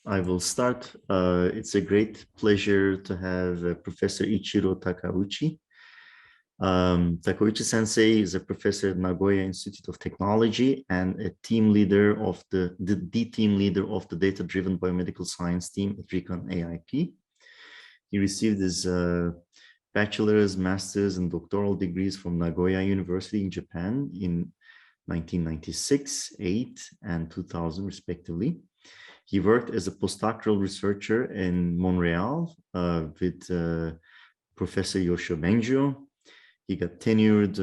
I will start. It's a great pleasure to have Professor Ichiro Takaruchi. Takaruchi-sensei is a professor at Nagoya Institute of Technology and a team leader of the team leader of the data-driven biomedical science team at RIKEN AIP. He received his bachelor's, master's, and doctoral degrees from Nagoya University in Japan in 1996, 8, and 2000, respectively. He worked as a postdoctoral researcher in Montreal with Professor Yoshio Bengio. He got tenured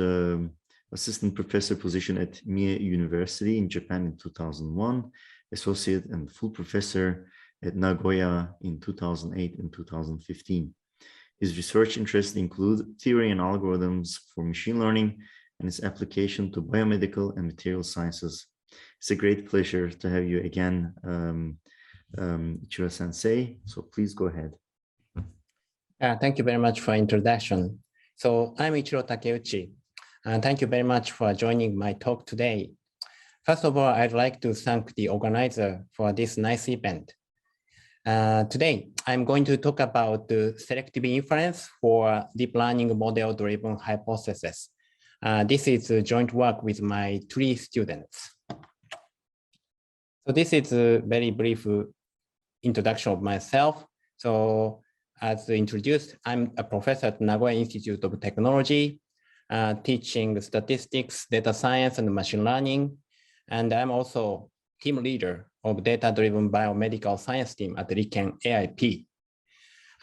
assistant professor position at Mie University in Japan in 2001, associate and full professor at Nagoya in 2008 and 2015. His research interests include theory and algorithms for machine learning and its application to biomedical and material sciences. It's a great pleasure to have you again, Ichiro-sensei. So please go ahead. Thank you very much for introduction. So I'm Ichiro Takeuchi, and thank you very much for joining my talk today. First of all, I'd like to thank the organizer for this nice event. Today, I'm going to talk about the selective inference for deep learning model-driven hypothesis. This is a joint work with my 3 students. So this is a very brief introduction of myself. So as introduced, I'm a professor at Nagoya Institute of Technology, teaching statistics, data science, and machine learning. And I'm also team leader of data-driven biomedical science team at RIKEN AIP.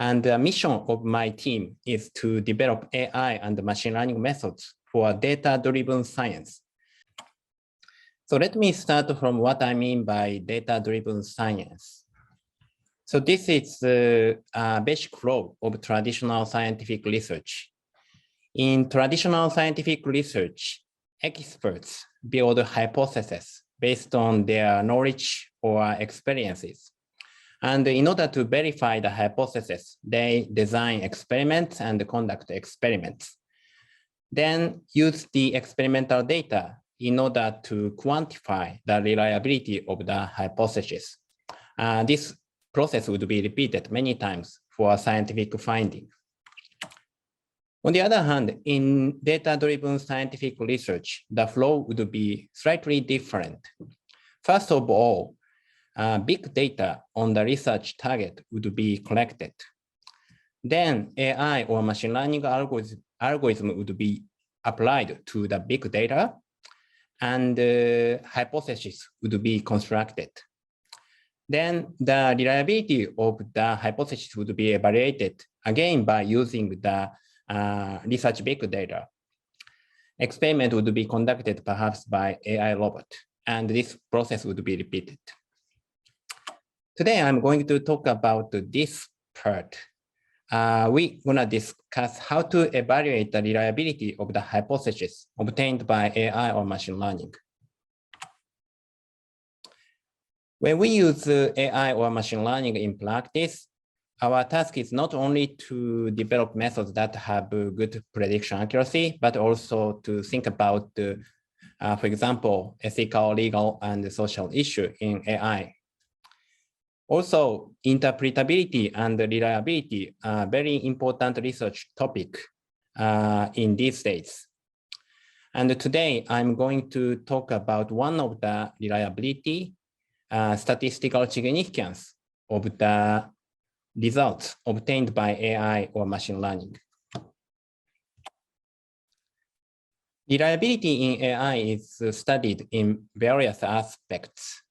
And the mission of my team is to develop AI and machine learning methods for data-driven science. So let me start from what I mean by data-driven science. So this is the basic flow of traditional scientific research. In traditional scientific research, experts build hypotheses based on their knowledge or experiences. And in order to verify the hypothesis, they design experiments and conduct experiments. Then use the experimental data in order to quantify the reliability of the hypothesis. This process would be repeated many times for scientific findings. On the other hand, in data-driven scientific research, the flow would be slightly different. First of all, big data on the research target would be collected. Then AI or machine learning algorithm would be applied to the big data, and hypothesis would be constructed. Then the reliability of the hypothesis would be evaluated again by using the research big data. Experiment would be conducted perhaps by AI robot, and this process would be repeated. Today, I'm going to talk about this part. We're gonna discuss how to evaluate the reliability of the hypothesis obtained by AI or machine learning. When we use AI or machine learning in practice, our task is not only to develop methods that have good prediction accuracy, but also to think about, for example, ethical, legal, and social issue in AI. Also, interpretability and reliability are very important research topic in these days. And today, I'm going to talk about one of the reliability, statistical significance of the results obtained by AI or machine learning. Reliability in AI is studied in various aspects.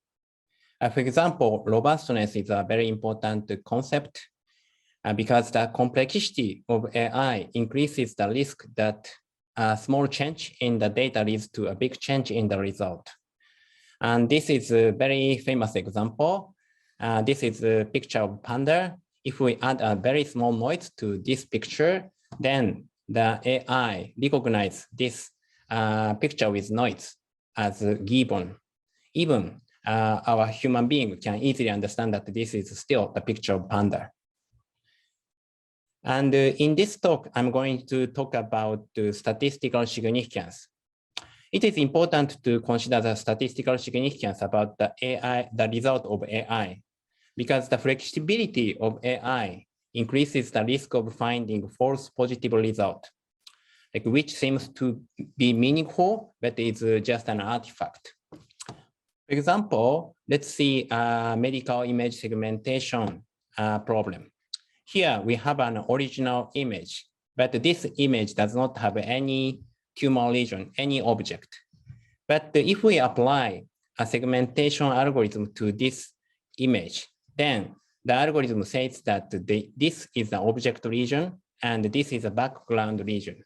For example, robustness is a very important concept because the complexity of AI increases the risk that a small change in the data leads to a big change in the result. And this is a very famous example. This is a picture of panda. If we add a very small noise to this picture, then the AI recognizes this picture with noise as given. Even our human being can easily understand that this is still the picture of panda. And in this talk, I'm going to talk about the statistical significance. It is important to consider the statistical significance about the result of AI. because the flexibility of AI increases the risk of finding false positive result, like which seems to be meaningful, but is just an artifact. For example, let's see a medical image segmentation problem. Here we have an original image, but this image does not have any tumor lesion, any object. But if we apply a segmentation algorithm to this image, then the algorithm says that this is the object region and this is a background region.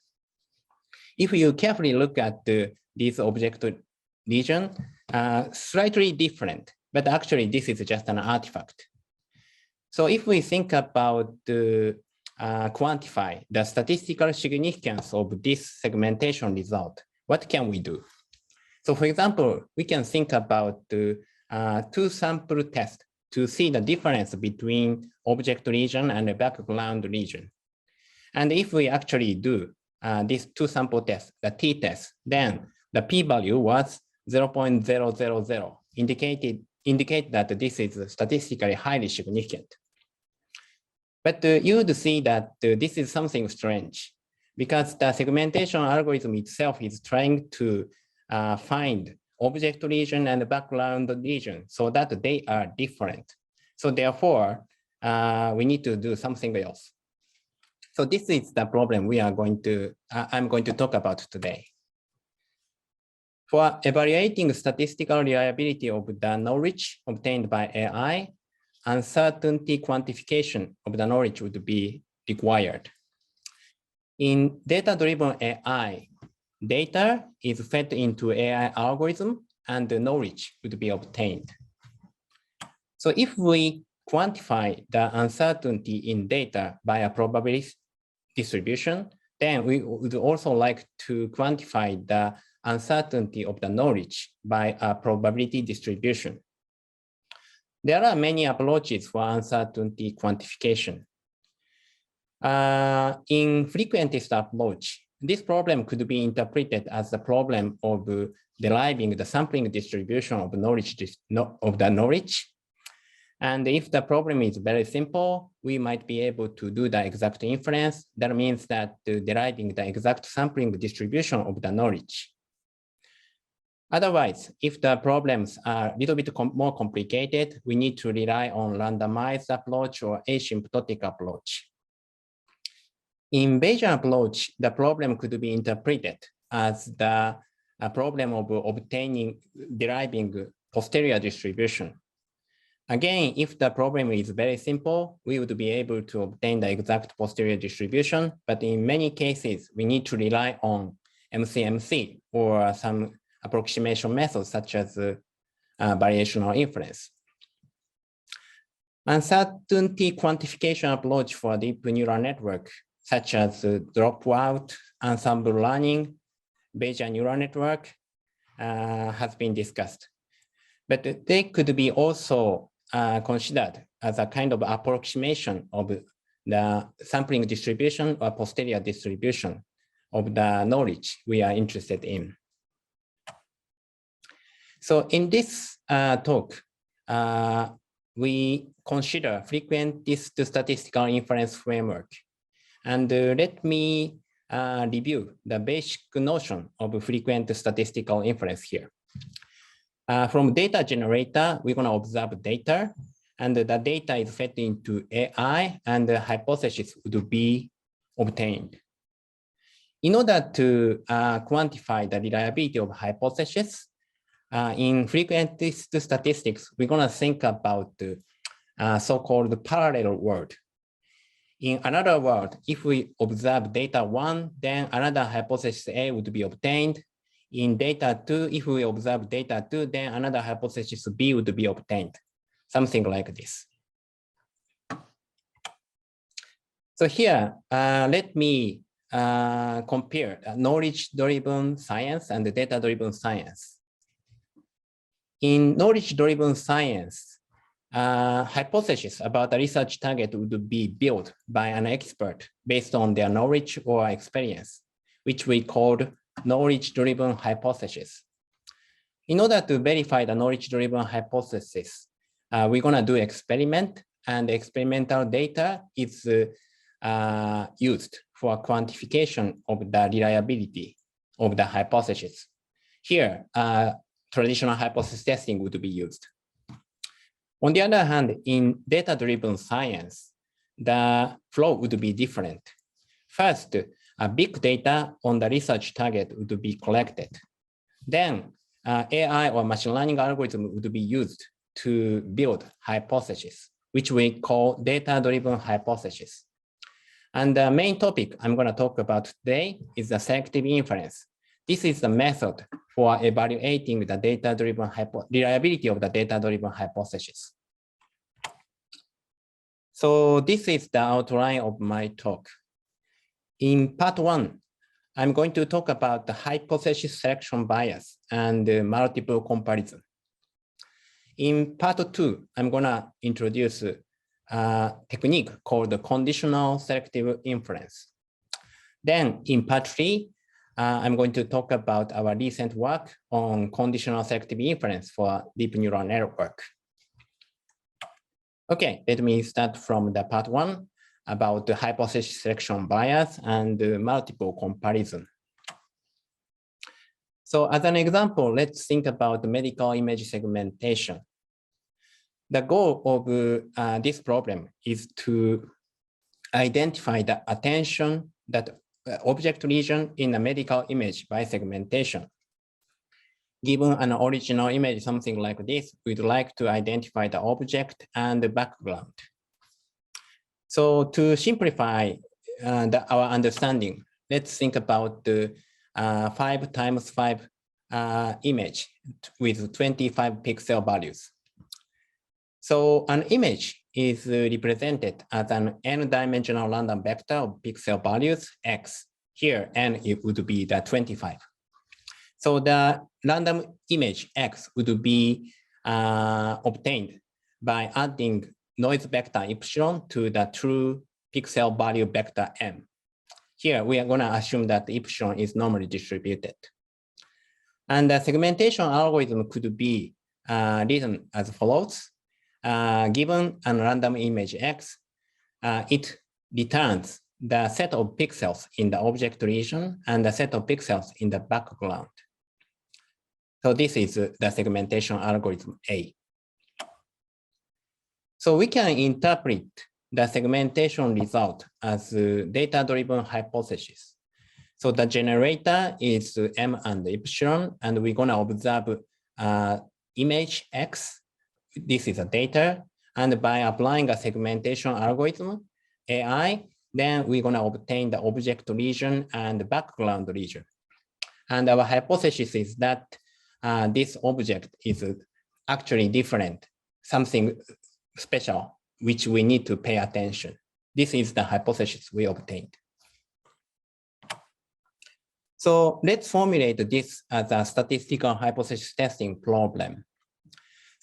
If you carefully look at this object region, slightly different, but actually this is just an artifact. So if we think about quantify the statistical significance of this segmentation result, what can we do? So for example, we can think about two sample tests to see the difference between object region and the background region. And if we actually do these two sample tests, the t-test, then the p-value was 0.000, indicate that this is statistically highly significant. But you would see that this is something strange because the segmentation algorithm itself is trying to find object region and background region so that they are different. So therefore, we need to do something else. So this is the problem we are going to, I'm going to talk about today. For evaluating statistical reliability of the knowledge obtained by AI, uncertainty quantification of the knowledge would be required. In data-driven AI, data is fed into AI algorithm and the knowledge would be obtained. So if we quantify the uncertainty in data by a probability distribution, then we would also like to quantify the uncertainty of the knowledge by a probability distribution. There are many approaches for uncertainty quantification. In frequentist approach, this problem could be interpreted as the problem of deriving the sampling distribution of the knowledge. And if the problem is very simple, we might be able to do the exact inference. That means that deriving the exact sampling distribution of the knowledge. Otherwise, if the problems are a little bit more complicated, we need to rely on randomized approach or asymptotic approach. In Bayesian approach, the problem could be interpreted as the problem of deriving posterior distribution. Again, if the problem is very simple, we would be able to obtain the exact posterior distribution, but in many cases, we need to rely on MCMC or some approximation methods such as variational inference. Uncertainty quantification approach for deep neural network, such as dropout, ensemble learning, Bayesian neural network has been discussed. But they could be also considered as a kind of approximation of the sampling distribution or posterior distribution of the knowledge we are interested in. So in this talk, we consider frequentist statistical inference framework. And let me review the basic notion of frequent statistical inference here. From data generator, we're going to observe data, and the data is fed into AI, and the hypothesis would be obtained. In order to quantify the reliability of hypothesis, in frequentist statistics, we're going to think about the so-called parallel world. In another word, if we observe data 1, then another hypothesis A would be obtained. In data 2, if we observe data 2, then another hypothesis B would be obtained. Something like this. So here, let me compare knowledge-driven science and data-driven science. In knowledge-driven science, hypothesis about a research target would be built by an expert based on their knowledge or experience, which we called knowledge-driven hypothesis. In order to verify the knowledge-driven hypothesis, we're gonna do experiment, and experimental data is used for quantification of the reliability of the hypothesis. Here, traditional hypothesis testing would be used. On the other hand, in data-driven science, the flow would be different. First, big data on the research target would be collected. Then, AI or machine learning algorithm would be used to build hypotheses, which we call data-driven hypothesis. And the main topic I'm going to talk about today is the selective inference. This is the method for evaluating the data-driven reliability of the data-driven hypothesis. So this is the outline of my talk. In part 1, I'm going to talk about the hypothesis selection bias and multiple comparison. In part 2, I'm going to introduce a technique called the conditional selective inference. Then in part 3, I'm going to talk about our recent work on conditional selective inference for deep neural network. Okay, let me start from the part 1 about the hypothesis selection bias and multiple comparison. So as an example, let's think about the medical image segmentation. The goal of this problem is to identify the attention that object region in a medical image by segmentation. Given an original image, something like this, we'd like to identify the object and the background. So to simplify our understanding, let's think about the 5 times 5 image with 25 pixel values. So an image is represented as an n-dimensional random vector of pixel values x. Here, n it would be the 25. So the random image x would be obtained by adding noise vector epsilon to the true pixel value vector m. Here, we are going to assume that the epsilon is normally distributed. And the segmentation algorithm could be written as follows. Given a random image x, it returns the set of pixels in the object region and the set of pixels in the background. So this is the segmentation algorithm A. So we can interpret the segmentation result as data-driven hypothesis. So the generator is m and epsilon, and we're going to observe image x. This is a data, and by applying a segmentation algorithm, AI, then we're going to obtain the object region and the background region. And our hypothesis is that this object is actually different, something special, which we need to pay attention. This is the hypothesis we obtained. So let's formulate this as a statistical hypothesis testing problem.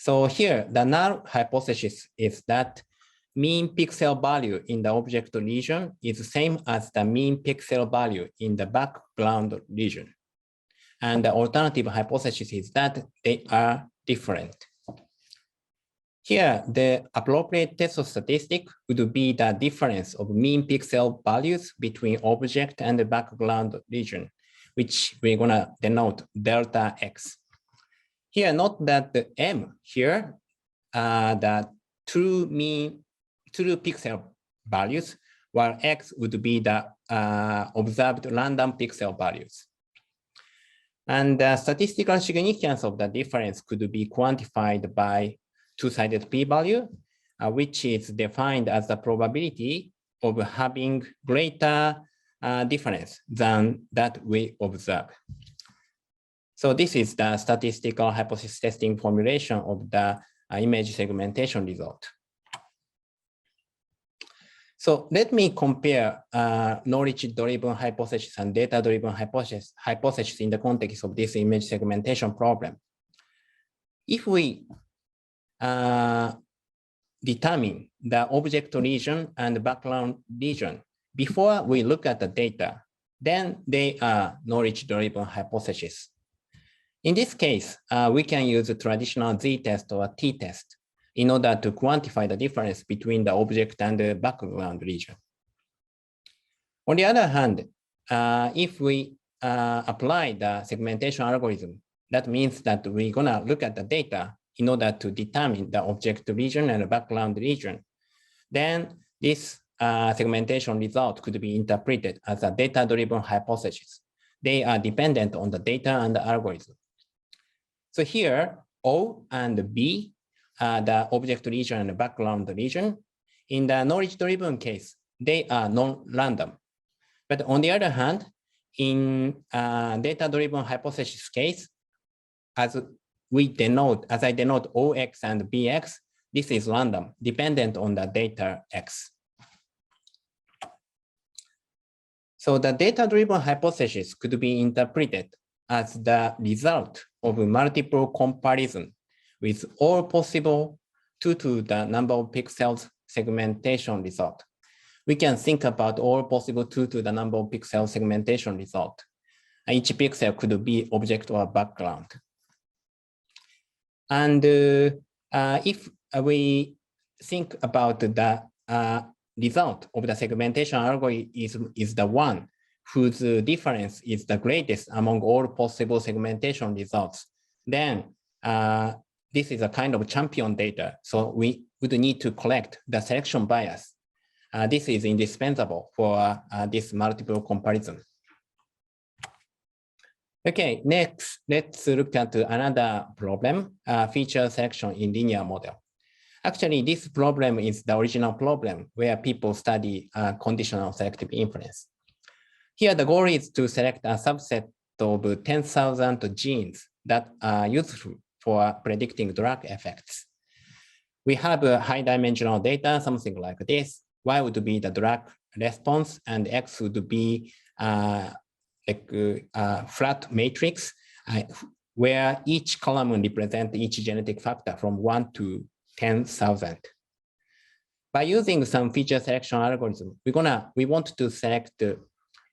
So here, the null hypothesis is that mean pixel value in the object region is the same as the mean pixel value in the background region. And the alternative hypothesis is that they are different. Here, the appropriate test statistic would be the difference of mean pixel values between object and the background region, which we're going to denote delta x. Here, note that the m here, the true pixel values, while x would be the observed random pixel values. And the statistical significance of the difference could be quantified by two-sided p-value, which is defined as the probability of having greater difference than that we observe. So this is the statistical hypothesis testing formulation of the image segmentation result. So let me compare knowledge-driven hypothesis and data-driven hypothesis in the context of this image segmentation problem. If we determine the object region and the background region before we look at the data, then they are knowledge-driven hypothesis. In this case, we can use a traditional z-test or t-test in order to quantify the difference between the object and the background region. On the other hand, if we apply the segmentation algorithm, that means that we're gonna look at the data in order to determine the object region and the background region. Then this segmentation result could be interpreted as a data-driven hypothesis. They are dependent on the data and the algorithm. So here, O and B are the object region and the background region. In the knowledge-driven case, they are non-random. But on the other hand, in data-driven hypothesis case, as I denote OX and BX, this is random, dependent on the data X. So the data-driven hypothesis could be interpreted as the result of multiple comparison with all possible 2 to the number of pixels segmentation result. We can think about all possible 2 to the number of pixel segmentation result. Each pixel could be object or background. And if we think about the result of the segmentation algorithm is the one whose difference is the greatest among all possible segmentation results, then this is a kind of champion data. So we would need to collect the selection bias. This is indispensable for this multiple comparison. Okay, next, let's look at another problem, feature selection in linear model. Actually, this problem is the original problem where people study conditional selective inference. Here, the goal is to select a subset of 10,000 genes that are useful for predicting drug effects. We have a high dimensional data, something like this. Y would be the drug response, and X would be like a flat matrix where each column represents each genetic factor from 1 to 10,000. By using some feature selection algorithm, we want to select a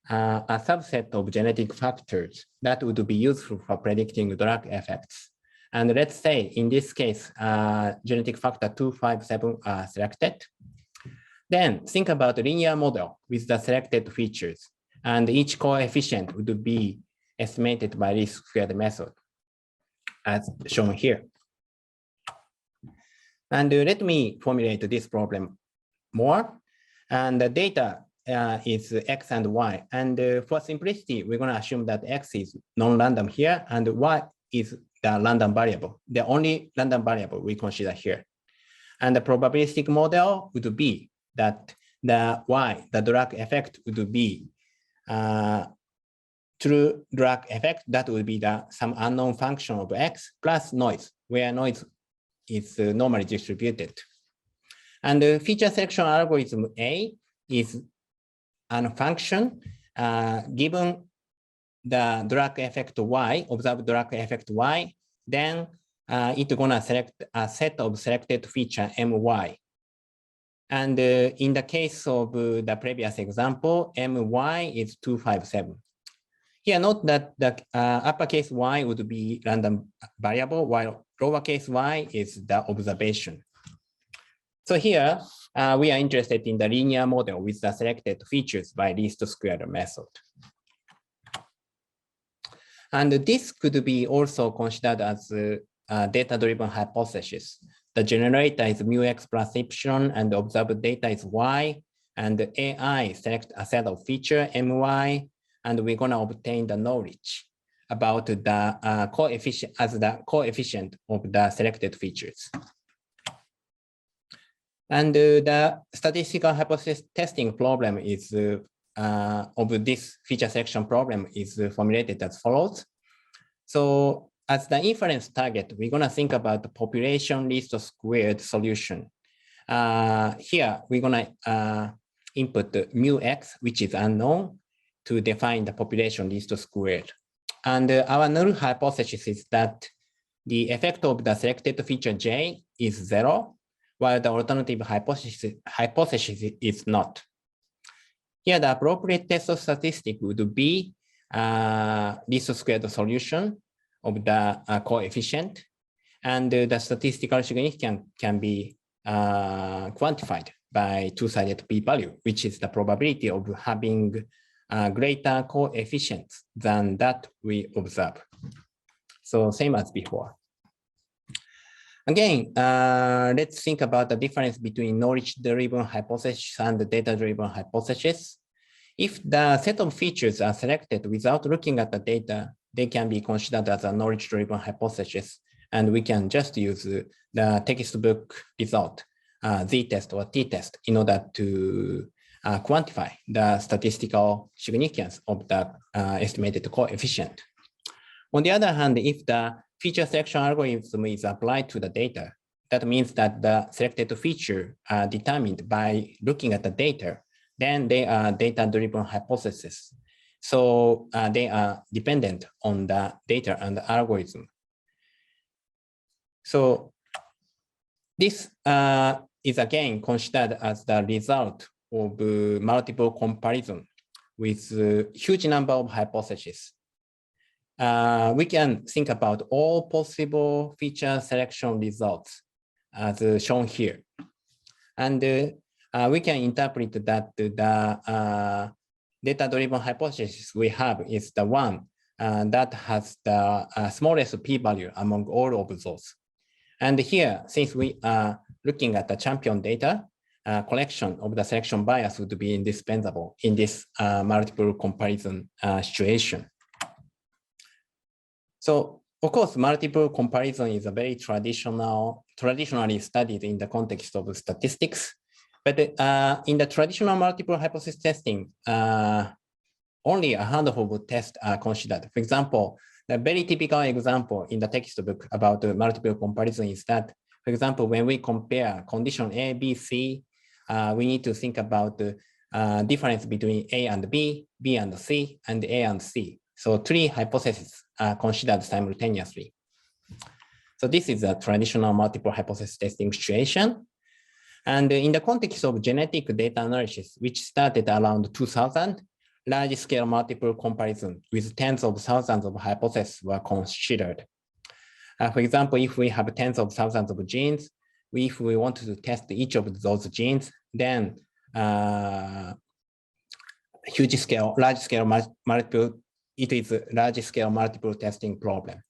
subset of genetic factors that would be useful for predicting drug effects. And let's say in this case, genetic factor 257 are selected. Then think about a linear model with the selected features, and each coefficient would be estimated by least squared method, as shown here. And let me formulate this problem more. And the data is X and Y. And for simplicity, we're going to assume that X is non-random here, and Y is the random variable, the only random variable we consider here. And the probabilistic model would be that the Y, the drug effect, would be true drug effect. That would be some unknown function of X plus noise, where noise is normally distributed. And the feature selection algorithm A is a function given the drug effect Y, observed drug effect Y, then it's gonna select a set of selected feature MY. And in the case of the previous example, MY is 257. Here, note that the uppercase Y would be random variable, while lowercase y is the observation. So here, we are interested in the linear model with the selected features by least squared method. And this could be also considered as a data-driven hypothesis. The generator is μx plus epsilon, and the observed data is y, and the AI select a set of feature my, and we're going to obtain the knowledge about the coefficient as the coefficient of the selected features. And the statistical hypothesis testing problem is of this feature selection problem is formulated as follows. So as the inference target, we're going to think about the population least squared solution. Here, we're going to input the μx, which is unknown, to define the population least squared. And our null hypothesis is that the effect of the selected feature j is 0, while the alternative hypothesis is not. Here, the appropriate test of statistic would be least squared solution of the coefficient. And the statistical significance can be quantified by two-sided p-value, which is the probability of having greater coefficients than that we observe. So same as before. Again, let's think about the difference between knowledge-driven hypothesis and the data-driven hypothesis. If the set of features are selected without looking at the data, they can be considered as a knowledge-driven hypothesis, and we can just use the textbook result, z-test or t-test, in order to quantify the statistical significance of the estimated coefficient. On the other hand, if the feature selection algorithm is applied to the data, that means that the selected feature are determined by looking at the data, then they are data-driven hypotheses. So they are dependent on the data and the algorithm. So this is again considered as the result of multiple comparison with a huge number of hypotheses. We can think about all possible feature selection results as shown here. And we can interpret that the data-driven hypothesis we have is the one that has the smallest p-value among all of those. And here, since we are looking at the champion data, collection of the selection bias would be indispensable in this multiple comparison situation. So, of course, multiple comparison is a very traditionally studied in the context of statistics. But in the traditional multiple hypothesis testing, only a handful of tests are considered. For example, the very typical example in the textbook about multiple comparison is that, for example, when we compare condition A, B, C, we need to think about the difference between A and B, B and C, and A and C. So three hypotheses are considered simultaneously. So this is a traditional multiple hypothesis testing situation. And in the context of genetic data analysis, which started around 2000, large-scale multiple comparison with tens of thousands of hypotheses were considered. For example, if we have tens of thousands of genes, if we want to test each of those genes, then large-scale multiple, it is a large-scale multiple testing problem.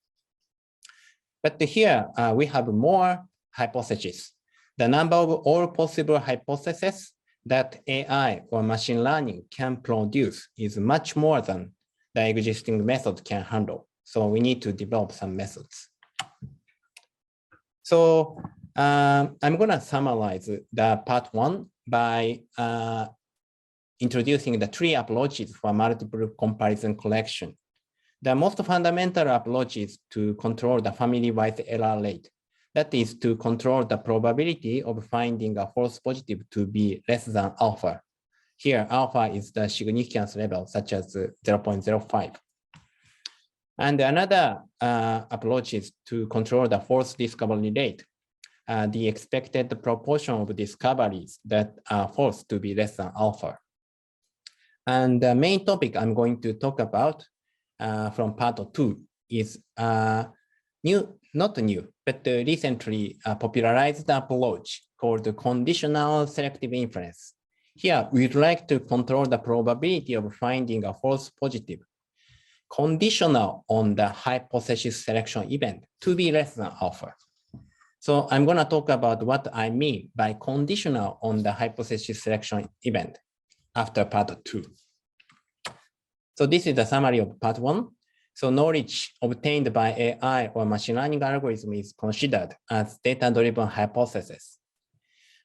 But here we have more hypotheses. The number of all possible hypotheses that AI or machine learning can produce is much more than the existing method can handle. So we need to develop some methods. So I'm going to summarize the part one by introducing the three approaches for multiple comparison collection. The most fundamental approach is to control the family-wise error rate. That is to control the probability of finding a false positive to be less than alpha. Here, alpha is the significance level, such as 0.05. And another approach is to control the false discovery rate, the expected proportion of discoveries that are false to be less than alpha. And the main topic I'm going to talk about from part two is not new, but recently popularized approach called the conditional selective inference. Here, we'd like to control the probability of finding a false positive conditional on the hypothesis selection event to be less than alpha. So I'm going to talk about what I mean by conditional on the hypothesis selection event after part two. So this is the summary of part one. So knowledge obtained by AI or machine learning algorithm is considered as data-driven hypothesis.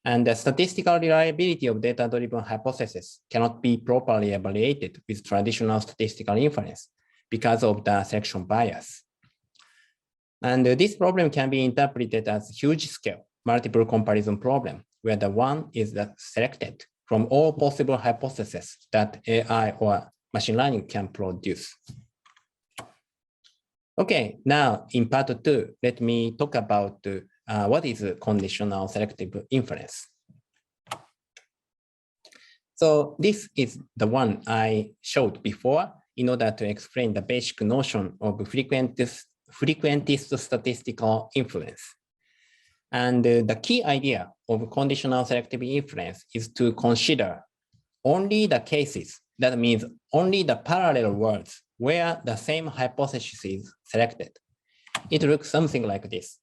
And the statistical reliability of data-driven hypothesis cannot be properly evaluated with traditional statistical inference because of the selection bias. And this problem can be interpreted as huge scale multiple comparison problem, where the one is selected from all possible hypotheses that AI or machine learning can produce. Okay, now in part two, let me talk about what is conditional selective inference. So this is the one I showed before in order to explain the basic notion of frequent frequentist statistical inference. And the key idea of conditional selective inference is to consider only the cases, that means only the parallel words where the same hypothesis is selected. It looks something like this.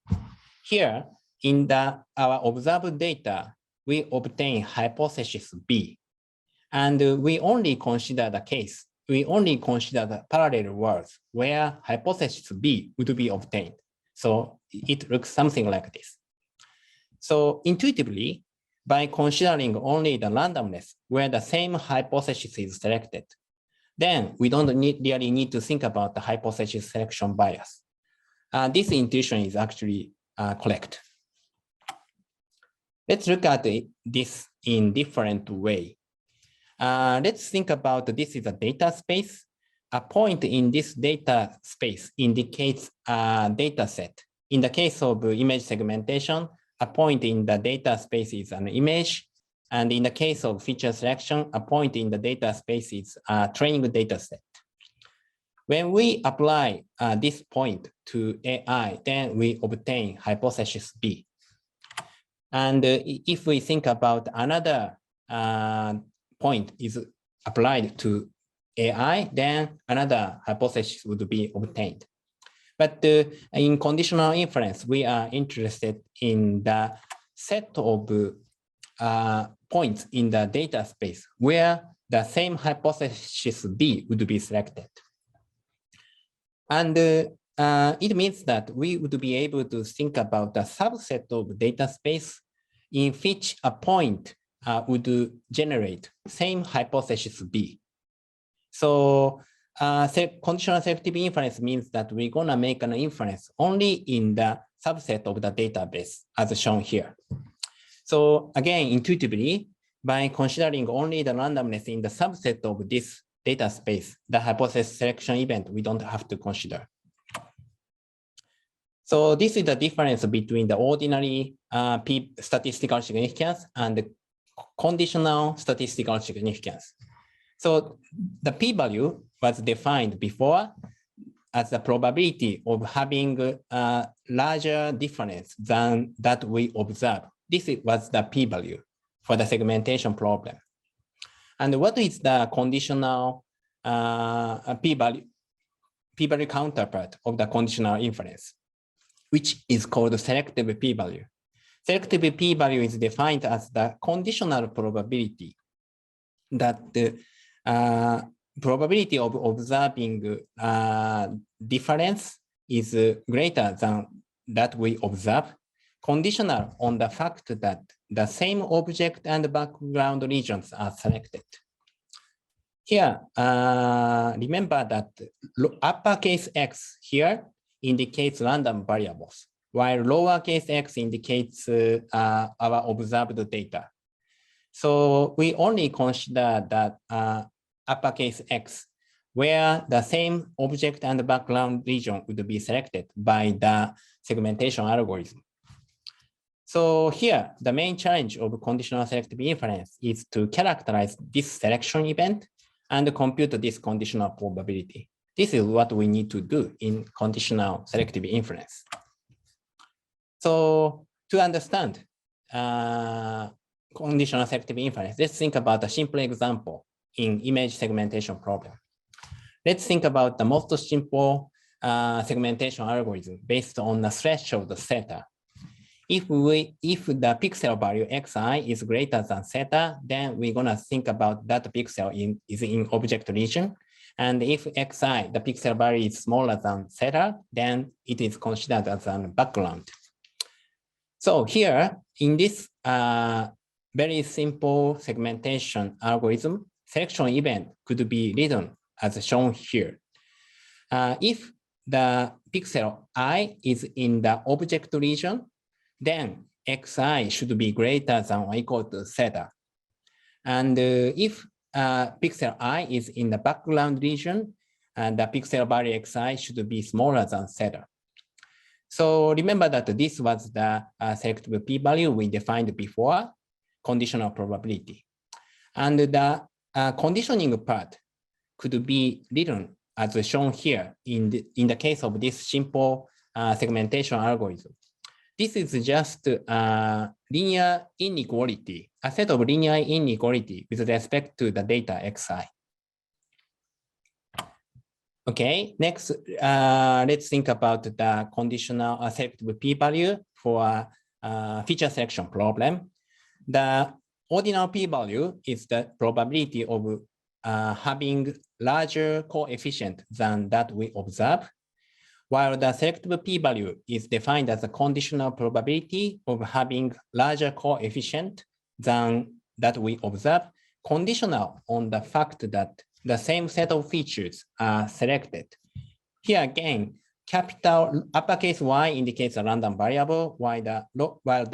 Here, in our observed data, we obtain hypothesis B, and we only consider the case. We only consider the parallel words where hypothesis B would be obtained. So it looks something like this. So intuitively, by considering only the randomness where the same hypothesis is selected, then we don't really need to think about the hypothesis selection bias. This intuition is actually correct. Let's look at this in different way. Let's think about this is a data space. A point in this data space indicates a data set. In the case of image segmentation, a point in the data space is an image. And in the case of feature selection, a point in the data space is a training data set. When we apply this point to AI, then we obtain hypothesis B. And if we think about another point is applied to AI, then another hypothesis would be obtained. But in conditional inference, we are interested in the set of points in the data space where the same hypothesis B would be selected. And it means that we would be able to think about the subset of data space in which a point would generate same hypothesis B. So conditional selective inference means that we're going to make an inference only in the subset of the database as shown here. So again, intuitively, by considering only the randomness in the subset of this data space, the hypothesis selection event, we don't have to consider. So this is the difference between the ordinary statistical significance and the conditional statistical significance. So the p-value was defined before as the probability of having a larger difference than that we observe. This was the p-value for the segmentation problem. And what is the conditional p-value counterpart of the conditional inference, which is called selective p-value? Selective p-value is defined as the conditional probability that the probability of observing difference is greater than that we observe, conditional on the fact that the same object and background regions are selected. Here, remember that uppercase X here indicates random variables, while lowercase x indicates our observed data. So we only consider that uppercase X, where the same object and background region would be selected by the segmentation algorithm. So here, the main challenge of conditional selective inference is to characterize this selection event and compute this conditional probability. This is what we need to do in conditional selective inference. So to understand conditional selective inference, let's think about a simple example in image segmentation problem. Let's think about the most simple segmentation algorithm based on the threshold theta. If the pixel value xi is greater than theta, then we're gonna think about that pixel is in object region. And if xi, the pixel value is smaller than theta, then it is considered as a background. So here, in this very simple segmentation algorithm, selection event could be written as shown here. If the pixel I is in the object region, then xi should be greater than or equal to theta. And if pixel I is in the background region, and the pixel value xi should be smaller than theta. So remember that this was the selective p-value we defined before, conditional probability. And the conditioning part could be written as shown here in the case of this simple segmentation algorithm. This is just linear inequality, a set of linear inequality with respect to the data xi. Okay, next, let's think about the conditional selective p-value for feature selection problem. The ordinal p-value is the probability of having larger coefficient than that we observe, while the selective p-value is defined as a conditional probability of having larger coefficient than that we observe, conditional on the fact that the same set of features are selected. Here again, capital uppercase Y indicates a random variable, while the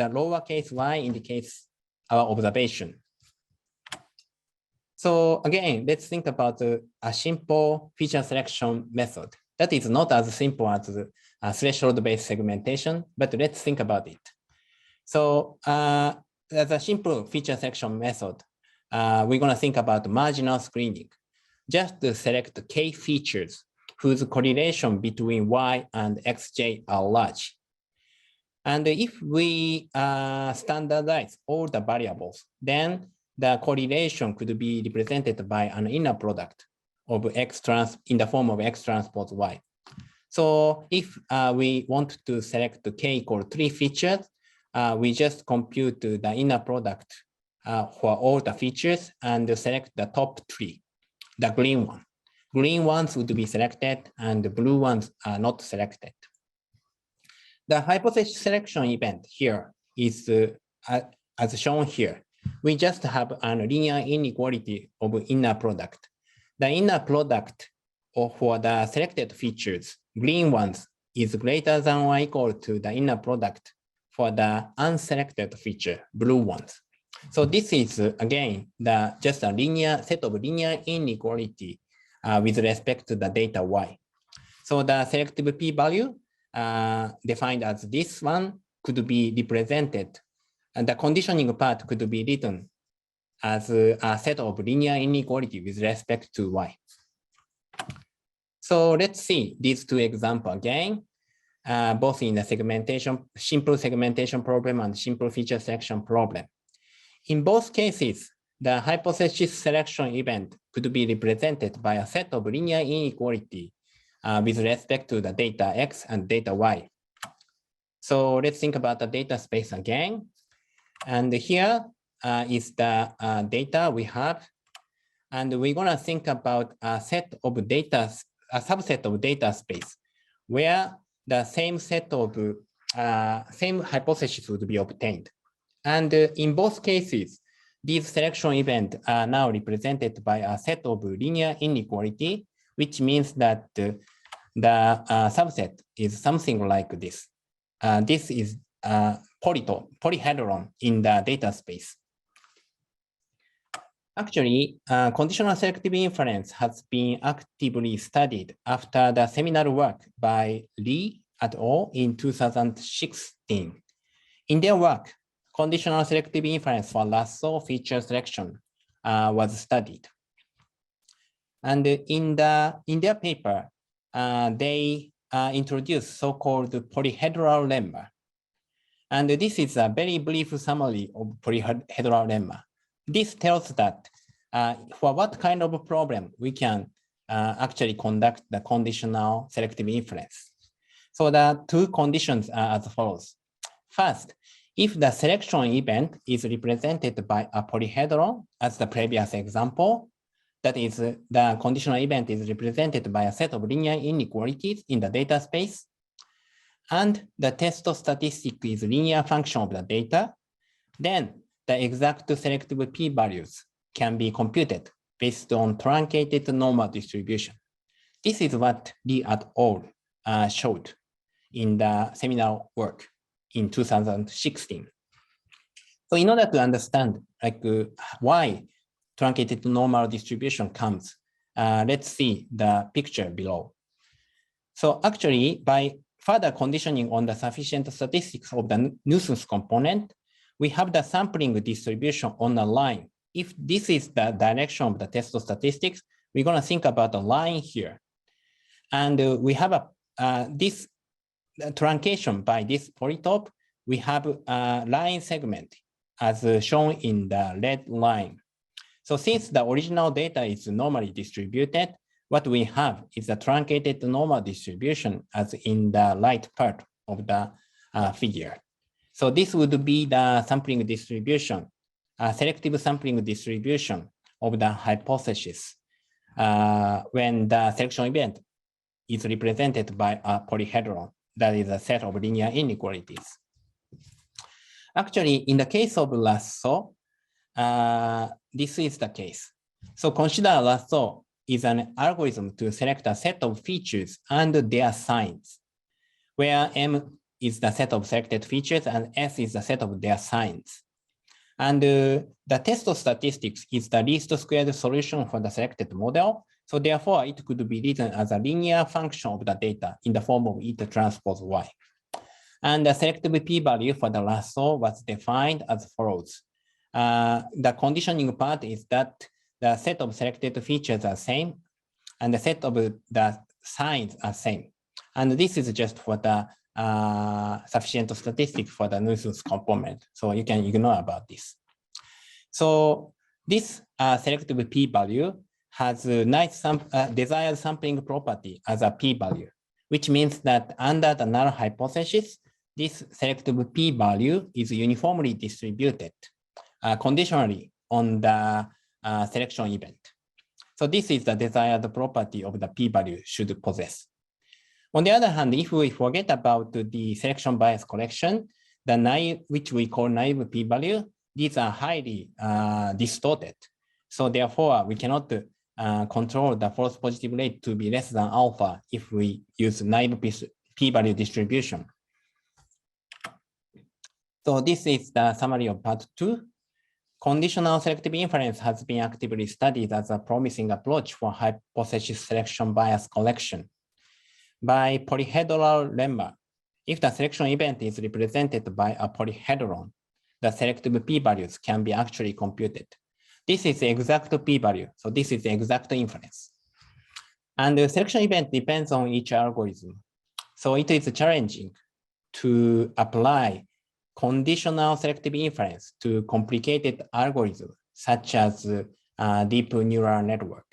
lowercase y indicates our observation. So again, let's think about a simple feature selection method. That is not as simple as threshold-based segmentation, but let's think about it. So as a simple feature selection method, we're going to think about marginal screening. Just to select K features whose correlation between Y and Xj are large. And if we standardize all the variables, then the correlation could be represented by an inner product of X in the form of X transpose Y. So if we want to select K equal 3 features, we just compute the inner product for all the features and select the top 3, the green one. Green ones would be selected and the blue ones are not selected. The hypothesis selection event here is as shown here. We just have a linear inequality of inner product. The inner product for the selected features, green ones, is greater than or equal to the inner product for the unselected feature, blue ones. So this is again just a linear set of linear inequality with respect to the data Y. So the selective p-value defined as this one could be represented, and the conditioning part could be written as a set of linear inequality with respect to Y. So let's see these two examples again, both in the simple segmentation problem and simple feature selection problem. In both cases, the hypothesis selection event could be represented by a set of linear inequality with respect to the data X and data Y. So let's think about the data space again. And here is the data we have. And we're going to think about a set of data, a subset of data space where the same set of same hypothesis would be obtained. And in both cases, these selection events are now represented by a set of linear inequality, which means that the subset is something like this. This is polyhedron in the data space. Actually, conditional selective inference has been actively studied after the seminal work by Lee et al. In 2016. In their work, conditional selective inference for lasso feature selection was studied. And in their paper, they introduced so-called polyhedral lemma. And this is a very brief summary of polyhedral lemma. This tells that for what kind of problem we can actually conduct the conditional selective inference. So the two conditions are as follows. First, if the selection event is represented by a polyhedron, as the previous example, that is, the conditional event is represented by a set of linear inequalities in the data space, and the test statistic is linear function of the data, then the exact selective p-values can be computed based on truncated normal distribution. This is what Lee et al. Showed in the seminal work in 2016. So in order to understand why truncated normal distribution comes, let's see the picture below. So actually, by further conditioning on the sufficient statistics of the nuisance component, we have the sampling distribution on a line. If this is the direction of the test statistics, we're going to think about a line here. And we have this truncation by this polytope. We have a line segment as shown in the red line. So since the original data is normally distributed, what we have is a truncated normal distribution as in the right part of the figure. So this would be the sampling distribution, selective sampling distribution of the hypothesis when the selection event is represented by a polyhedron that is a set of linear inequalities. Actually, in the case of lasso, this is the case. So consider lasso is an algorithm to select a set of features and their signs, where M is the set of selected features and S is the set of their signs. And the test of statistics is the least squared solution for the selected model. So therefore, it could be written as a linear function of the data in the form of eta transpose Y. And the selective p-value for the lasso was defined as follows. The conditioning part is that the set of selected features are same, and the set of the signs are same. And this is just for the sufficient statistics for the nuisance component. So you can ignore about this. So this selective p-value has a nice desired sampling property as a p-value, which means that under the null hypothesis, this selective p-value is uniformly distributed conditionally on the selection event. So this is the desired property of the p-value should possess. On the other hand, if we forget about the selection bias correction, the naive, which we call naive p-value, these are highly distorted. So therefore, we cannot control the false positive rate to be less than alpha if we use naive p-value distribution. So this is the summary of part 2. Conditional selective inference has been actively studied as a promising approach for hypothesis selection bias collection. By polyhedral lemma, if the selection event is represented by a polyhedron, the selective p-values can be actually computed. This is the exact p-value, so this is the exact inference. And the selection event depends on each algorithm. So it is challenging to apply conditional selective inference to complicated algorithms such as deep neural network.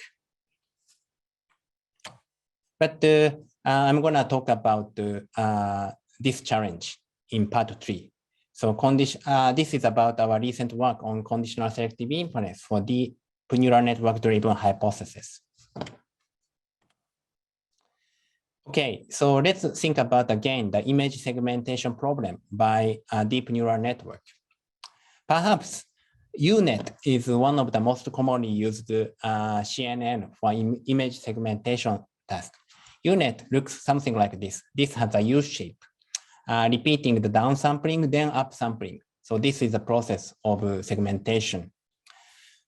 But I'm going to talk about this challenge in part 3. So this is about our recent work on conditional selective inference for deep neural network driven hypothesis. Okay, so let's think about again the image segmentation problem by a deep neural network. Perhaps UNet is one of the most commonly used CNN for image segmentation task. UNet looks something like this. This has a U shape, repeating the downsampling, then upsampling. So this is the process of segmentation.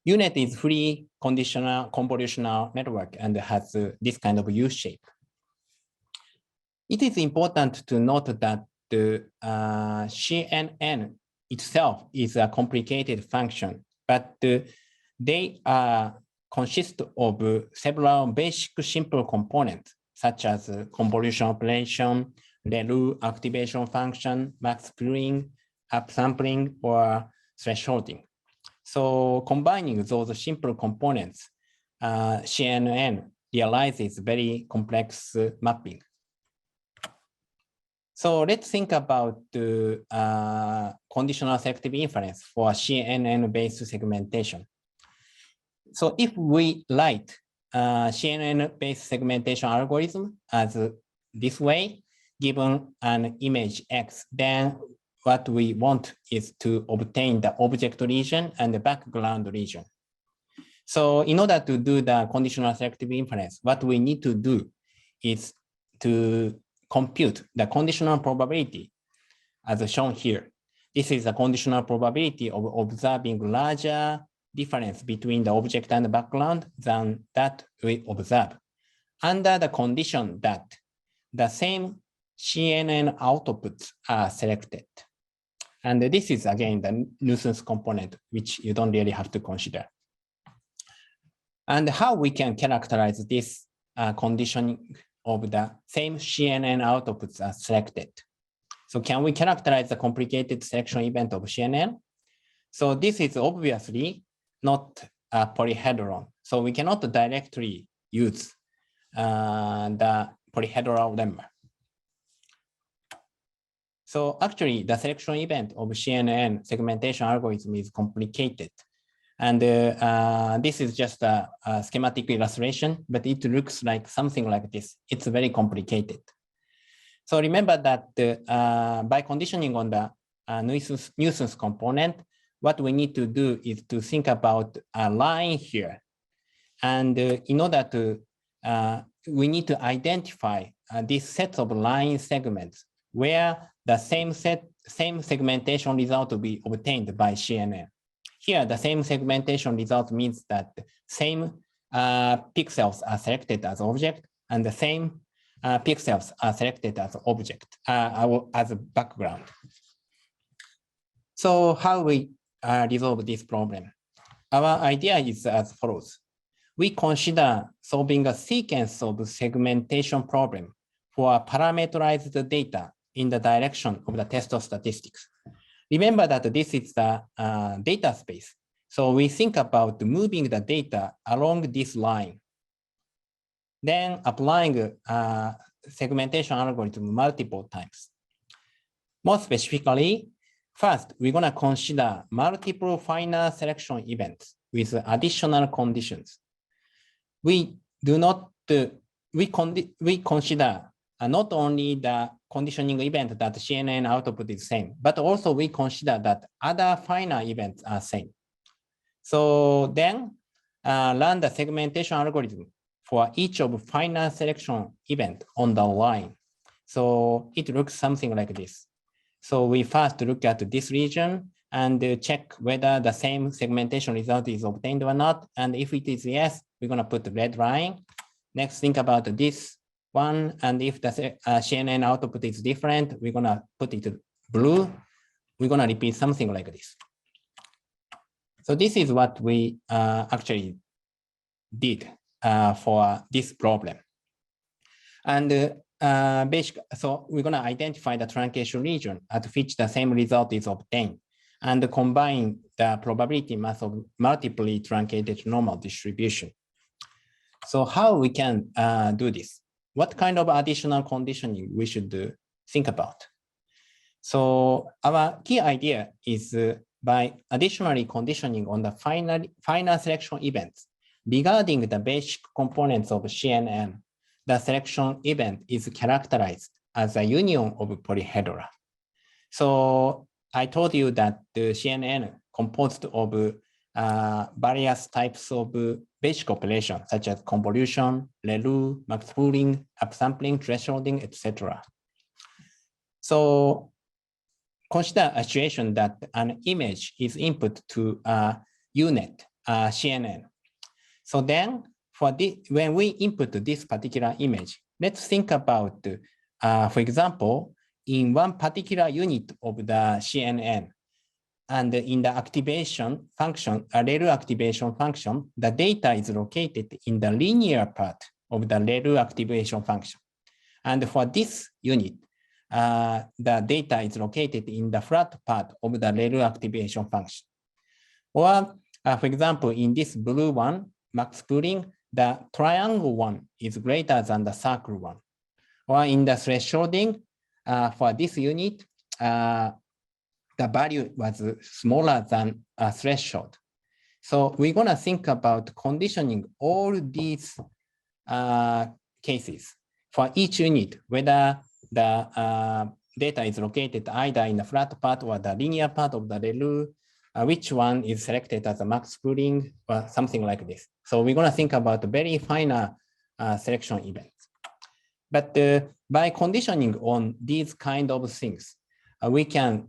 UNet is free conditional convolutional network and has this kind of U shape. It is important to note that the CNN itself is a complicated function, but they consist of several basic simple components, such as convolution operation, ReLU activation function, max pooling, upsampling, or thresholding. So combining those simple components, CNN realizes very complex mapping. So let's think about the conditional selective inference for CNN-based segmentation. So if we write CNN-based segmentation algorithm as this way, given an image X, then what we want is to obtain the object region and the background region. So in order to do the conditional selective inference, what we need to do is to compute the conditional probability as shown here. This is the conditional probability of observing larger difference between the object and the background than that we observe, under the condition that the same CNN outputs are selected. And this is again the nuisance component, which you don't really have to consider. And how we can characterize this conditioning of the same CNN outputs are selected. So can we characterize the complicated selection event of CNN? So this is obviously not a polyhedron. So we cannot directly use the polyhedral lemma. So actually, the selection event of CNN segmentation algorithm is complicated. And this is just a schematic illustration, but it looks like something like this. It's very complicated. So remember that by conditioning on the nuisance component, what we need to do is to think about a line here. And in order to, we need to identify this set of line segments where the same segmentation result will be obtained by CNN. Here, the same segmentation result means that same pixels are selected as object, and the same pixels are selected as object, as a background. So how we resolve this problem? Our idea is as follows. We consider solving a sequence of segmentation problem for parameterized data in the direction of the test of statistics. Remember that this is the data space. So we think about moving the data along this line, then applying segmentation algorithm multiple times. More specifically, first, we're going to consider multiple final selection events with additional conditions. We do not, we consider not only the conditioning event that CNN output is same, but also we consider that other final events are same. So then run the segmentation algorithm for each of final selection event on the line. So it looks something like this. So we first look at this region and check whether the same segmentation result is obtained or not. And if it is yes, we're going to put the red line. Next, think about this one. And if the CNN output is different, we're going to put it blue. We're going to repeat something like this. So this is what we actually did for this problem. And so we're going to identify the truncation region at which the same result is obtained and combine the probability mass of multiply truncated normal distribution. So how we can do this? What kind of additional conditioning we should think about? So our key idea is by additionally conditioning on the final selection events regarding the basic components of CNN, the selection event is characterized as a union of polyhedra. So I told you that the CNN composed of various types of basic operations such as convolution, ReLU, max pooling, upsampling, thresholding, etc. So consider a situation that an image is input to a unit, CNN. So then when we input this particular image, let's think about, for example, in one particular unit of the CNN, and in the activation function, a ReLU activation function, the data is located in the linear part of the ReLU activation function. And for this unit, the data is located in the flat part of the ReLU activation function. Or, for example, in this blue one, max pooling, the triangle one is greater than the circle one. Or in the thresholding, for this unit, the value was smaller than a threshold. So we're going to think about conditioning all these cases for each unit, whether the data is located either in the flat part or the linear part of the ReLU, which one is selected as a max pooling or something like this. So we're going to think about very finer selection events. But by conditioning on these kind of things, we can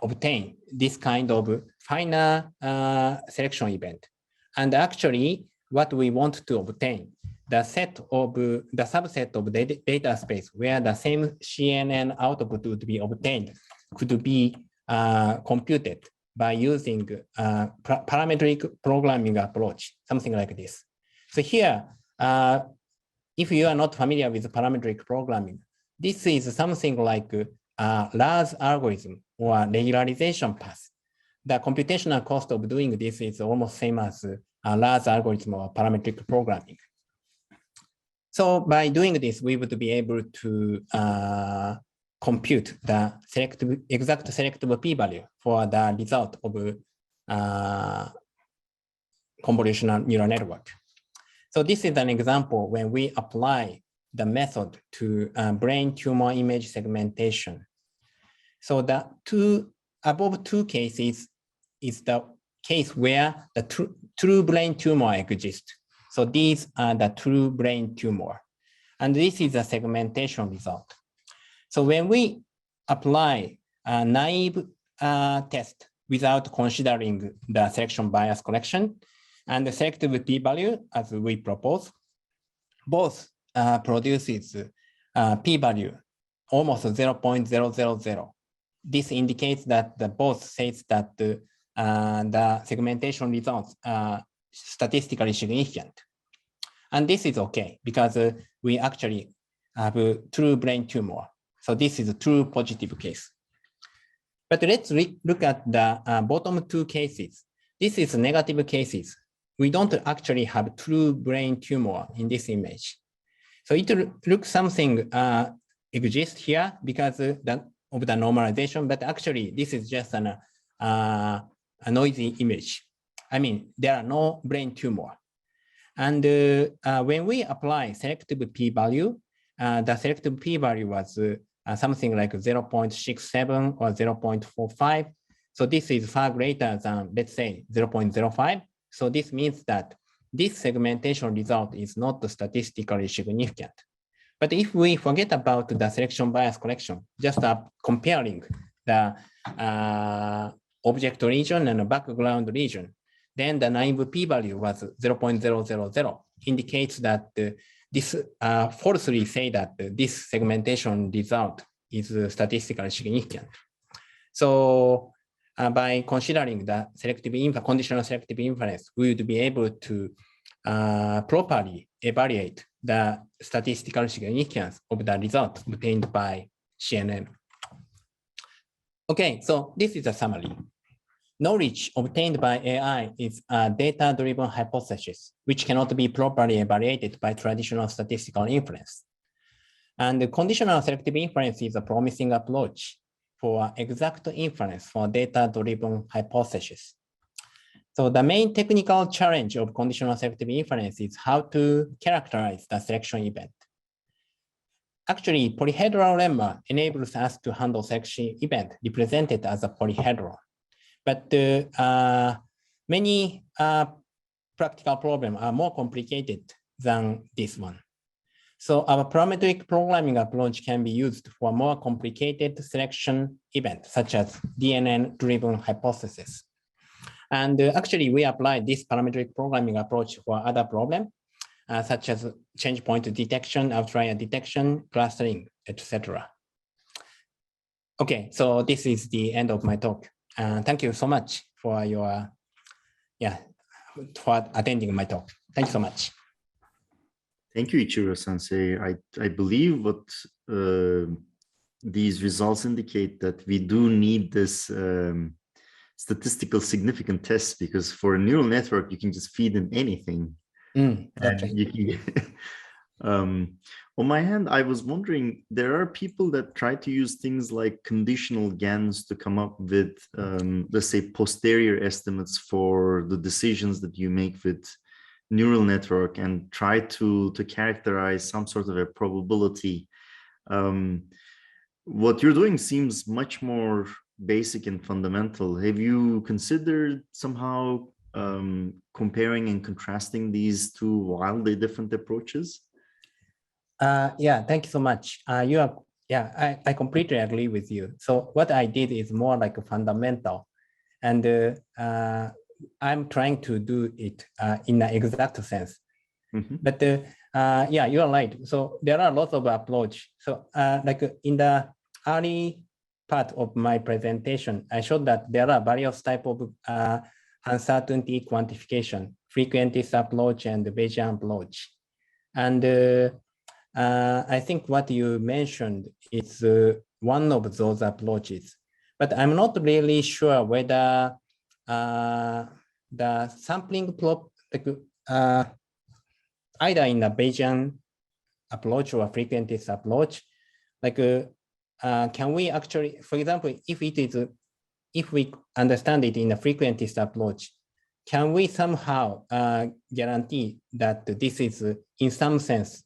obtain this kind of finer selection event. And actually, what we want to obtain, the subset of the data space where the same CNN output would be obtained could be computed by using parametric programming approach, something like this. So here, if you are not familiar with parametric programming, this is something like a large algorithm or regularization path. The computational cost of doing this is almost same as a large algorithm or parametric programming. So by doing this, we would be able to compute the exact selective p-value for the result of convolutional neural network. So this is an example when we apply the method to brain tumor image segmentation. So the above two cases is the case where the true brain tumor exists. So these are the true brain tumor. And this is a segmentation result. So when we apply a naive test without considering the selection bias correction and the selective p-value as we propose, both produces p-value almost 0.000. This indicates that the both says that the segmentation results are statistically significant. And this is okay because we actually have a true brain tumor. So this is a true positive case. But let's look at the bottom two cases. This is negative cases. We don't actually have true brain tumor in this image. So it looks something exists here because of the normalization, but actually this is just a noisy image. I mean, there are no brain tumor. And when we apply selective p-value, the selective p-value was something like 0.67 or 0.45. So this is far greater than, let's say, 0.05. So this means that this segmentation result is not statistically significant. But if we forget about the selection bias correction, just comparing the object region and the background region, then the naive p-value was 0.000, indicates that this falsely say that this segmentation result is statistically significant. So by considering the conditional selective inference, we would be able to properly evaluate the statistical significance of the result obtained by CNN. Okay, so this is a summary. Knowledge obtained by AI is a data-driven hypothesis, which cannot be properly evaluated by traditional statistical inference. And the conditional selective inference is a promising approach for exact inference for data-driven hypothesis. So the main technical challenge of conditional selective inference is how to characterize the selection event. Actually, polyhedral lemma enables us to handle selection event represented as a polyhedron. But many practical problems are more complicated than this one. So our parametric programming approach can be used for more complicated selection events, such as DNN-driven hypothesis. And actually, we apply this parametric programming approach for other problems, such as change point detection, outlier detection, clustering, etc. Okay, so this is the end of my talk. Thank you so much for your, for attending my talk. Thank you so much. Thank you, Ichiro-sensei. I believe what these results indicate that we do need this statistical significant test, because for a neural network, you can just feed in anything. Okay. You can, on my hand, I was wondering, there are people that try to use things like conditional GANs to come up with, let's say, posterior estimates for the decisions that you make with neural network and try to characterize some sort of a probability. What you're doing seems much more basic and fundamental. Have you considered somehow comparing and contrasting these two wildly different approaches? Yeah, thank you so much. I completely agree with you. So what I did is more like a fundamental, and I'm trying to do it in an exact sense. Mm-hmm. But yeah, you're right. So there are lots of approach. So like in the early part of my presentation, I showed that there are various type of uncertainty quantification, frequentist approach and Bayesian approach. And I think what you mentioned is one of those approaches, but I'm not really sure whether the sampling either in the Bayesian approach or frequentist approach, can we actually, for example, if we understand it in a frequentist approach, can we somehow guarantee that this is, in some sense,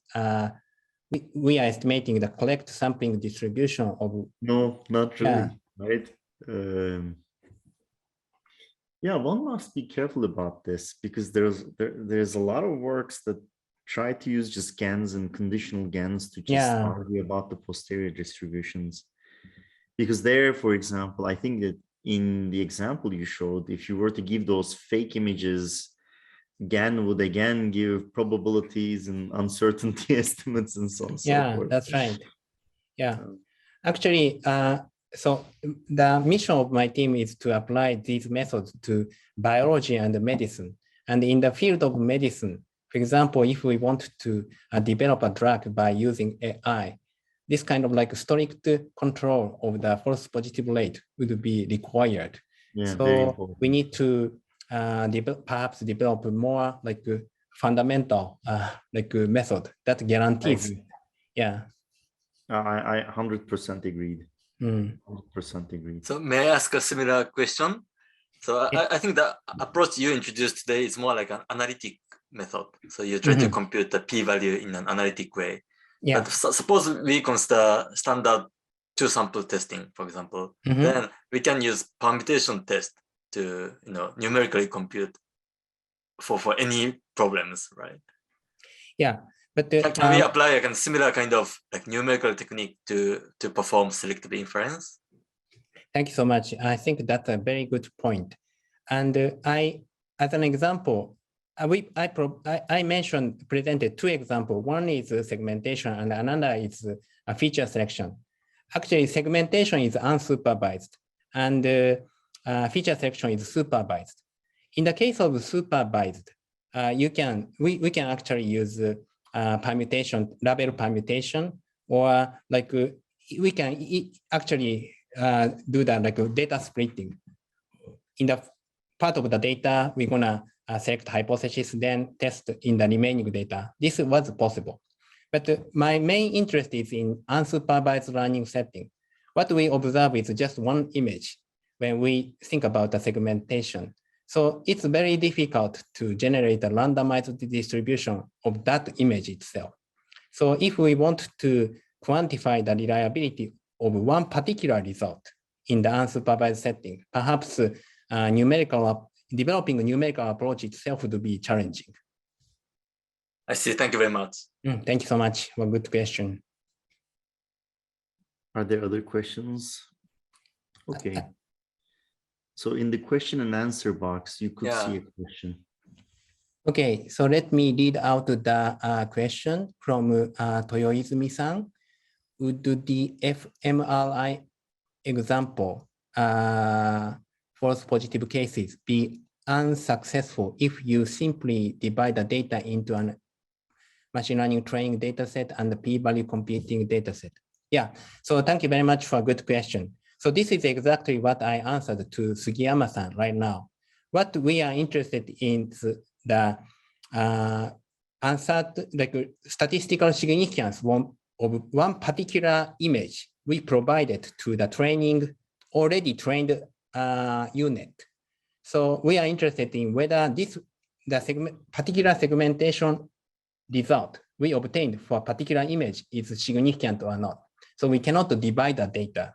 we are estimating the correct sampling distribution of? No, not really, right? Yeah, one must be careful about this because there's a lot of works that try to use just GANs and conditional GANs to just argue about the posterior distributions. Because there, for example, I think that in the example you showed, if you were to give those fake images, GAN would again give probabilities and uncertainty estimates and so on. Yeah, that's right. Yeah, actually, so the mission of my team is to apply these methods to biology and medicine. And in the field of medicine, for example, if we want to develop a drug by using AI, this kind of like strict control of the false positive rate would be required. Yeah, so we need to perhaps develop more like fundamental method that guarantees. Yeah. I 100% agreed. 100% agreed. So may I ask a similar question? So I think the approach you introduced today is more like an analytic method. So you try to compute the p-value in an analytic way. Yeah. But suppose we consider standard two-sample testing, for example, then we can use permutation test to numerically compute for any problems, right? Yeah. But can we apply a similar kind of like numerical technique to perform selective inference? Thank you so much. I think that's a very good point. And as an example, I presented two examples. One is segmentation and another is a feature selection. Actually, segmentation is unsupervised and feature selection is supervised. In the case of supervised, we can actually use permutation, label permutation, or like we can actually do that like data splitting. In the part of the data, we're gonna select hypothesis, then test in the remaining data. This was possible. But my main interest is in unsupervised learning setting. What we observe is just one image when we think about the segmentation. So it's very difficult to generate a randomized distribution of that image itself. So if we want to quantify the reliability of one particular result in the unsupervised setting, perhaps developing a numerical approach itself would be challenging. I see. Thank you very much. Thank you so much. Well, good question. Are there other questions? Okay. So in the question and answer box, you could see a question. Okay, so let me read out the question from Toyoizumi-san. Would the fMRI example false positive cases be unsuccessful if you simply divide the data into a machine learning training data set and the p-value computing data set? Yeah, so thank you very much for a good question. So this is exactly what I answered to Sugiyama-san right now. What we are interested in is the statistical significance of one particular image we provided to the already trained unit. So we are interested in whether the particular segmentation result we obtained for a particular image is significant or not. So we cannot divide the data.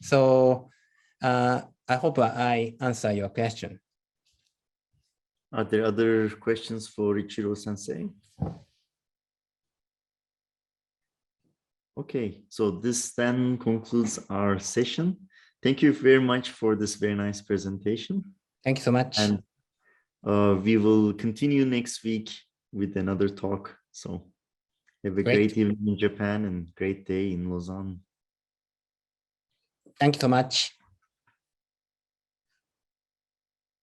So I hope I answer your question. Are there other questions for Ichiro Sensei? Okay, so this then concludes our session. Thank you very much for this very nice presentation. Thank you so much. And we will continue next week with another talk. So have a great evening in Japan and great day in Lausanne. Thank you so much.